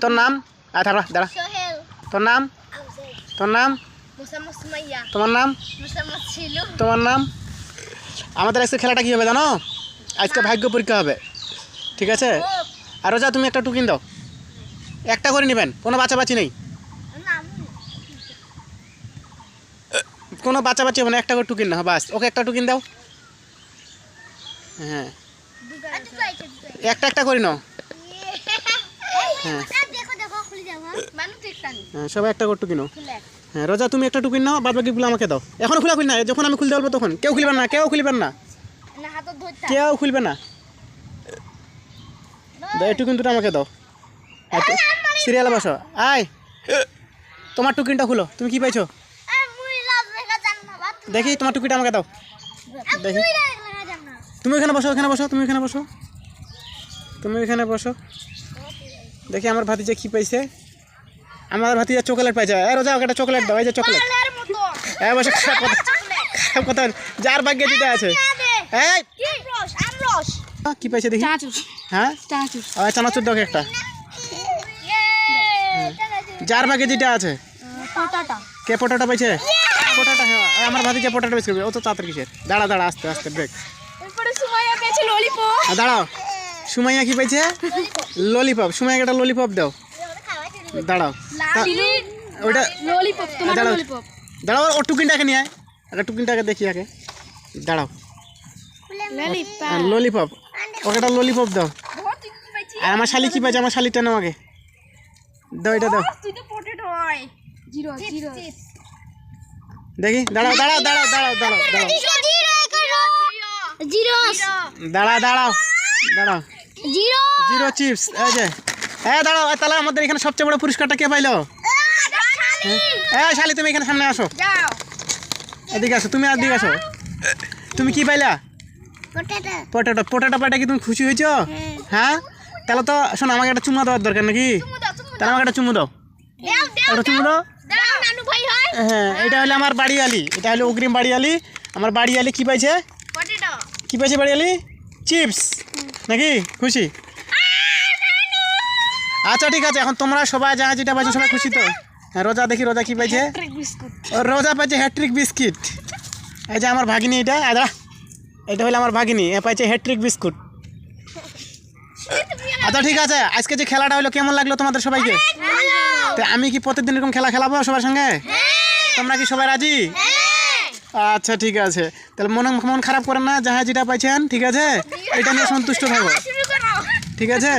তোর নাম? দাঁড়া দাঁড়া। তোর নাম? তোর নাম? তোমার নাম? তোমার নাম? আমাদের আজকে খেলাটা কী হবে জানো? আজকে ভাগ্য পরীক্ষা হবে, ঠিক আছে? আর রোজা তুমি একটা টুকিন দাও, একটা করে নেবেন, কোনো বাঁচাবাচি নেই, কোনো বাঁচাবাচি হবে না, একটা করে টুকিন না, বাস। ওকে একটা টুকিন দাও। হ্যাঁ, একটা একটা করে নাও। হ্যাঁ হ্যাঁ, সবাই একটা করে টুকিন নাও। হ্যাঁ রোজা তুমি একটা টুকিন নাও, বাদ বাকিগুলো আমাকে দাও। এখন খোলা খুলি না, যখন আমি খুলতে বলবো তখন। কেউ খুলবেন না, কেউ খুলবেন না, কেউ খুলবে না। এই টুকিন দুটো আমাকে দাও। সিরিয়ালে বসো। আয়, তোমার টুকিনটা খুলো। তুমি কি পাইছো দেখি? তোমার টুকিটা আমাকে দাও দেখি। তুমি এখানে বসো, এখানে বসো, তুমি এখানে বসো, তুমি এখানে বসো। দেখি আমার ভাতিজা কি পাইছে। আমার ভাতিজা চকলেট পাইছে। রোজা ওকে একটা চকলেট দাও। এই যে চকলেট। হ্যাঁ বসে, খারাপ কথা। যার ভাগ্যে যেটা আছে। এই কি পাইছে দেখি? হ্যাঁ চানাচুর দাও একটা। যার ভাগ্যে যেটা আছে। কে পটাটা পাইছে? পটাটা। হ্যাঁ আমার ভাতিজা পটাটা বেশি করবে। ও তো তাড়াতাড়ি কিসের? দাঁড়া দাঁড়া, আস্তে আস্তে ব্রেক। দাঁড়াও, সুমাইয়া কি পাইছে? ললিপপ। সুমাইয়াকে একটা ললিপপ দাও। দাঁড়াও, ওইটা দাঁড়াও দাঁড়াও, ও টুকিনটাকে নিয়ে আয়। একটা টুকিনটাকে দেখি আগে। দাঁড়াও, ললিপপ। ওকে একটা ললিপপ দাও। আর আমার শালি কি পাইছে? আমার শালিটা নাও আগে। দাও, এটা দাও দেখি। দাঁড়াও দাঁড়াও দাঁড়াও দাঁড়াও দাঁড়াও দাঁড়াও দাঁড়াও দাঁড়াও দাঁড়াও। Zero chips. এই যে দাঁড়াও। তাহলে আমাদের এখানে সবচেয়ে বড় পুরস্কারটা কে পাইলো? শালি তুমি এখানে সামনে আসো, এদিকে আসো। তুমি এদিকে আসো। তুমি কি পাইলা? পটেটো। পটেটো পাইটা কি তুমি খুশি হয়েছো? হ্যাঁ তাহলে তো শোনো, আমাকে একটা চুমা দেওয়ার দরকার নাকি? তাহলে আমাকে একটা চুমু দাও। একটা চুমু দাও। হ্যাঁ এটা হলো আমার বাড়িয়ালি, এটা হলো অগ্রিম বাড়িয়ালি। আমার বাড়িয়ালি কি পাইছে? কি পাইছে বাড়িয়ালি? চিপস নাকি? খুশি? আচ্ছা ঠিক আছে, এখন তোমরা সবাই যা যেটা পাইছো সবাই খুশি তো? হ্যাঁ রোজা দেখি, রোজা কি পাইছে? রোজা পাইছে হ্যাট্রিক বিস্কিট। এই যে আমার ভাগিনী, এটা এটা হলো আমার ভাগিনী, এ পাইছে হ্যাট্রিক বিস্কুট। আচ্ছা ঠিক আছে, আজকে যে খেলাটা হলো কেমন লাগলো তোমাদের সবাইকে? তো আমি কি প্রতিদিন এরকম খেলা খেলাবো সবার সঙ্গে? তোমরা কি সবাই রাজি? আচ্ছা ঠিক আছে, তাহলে মন খারাপ করেন না, যাহা যেটা পাইছেন ঠিক আছে, এটা নিয়ে সন্তুষ্ট থাকো, ঠিক আছে।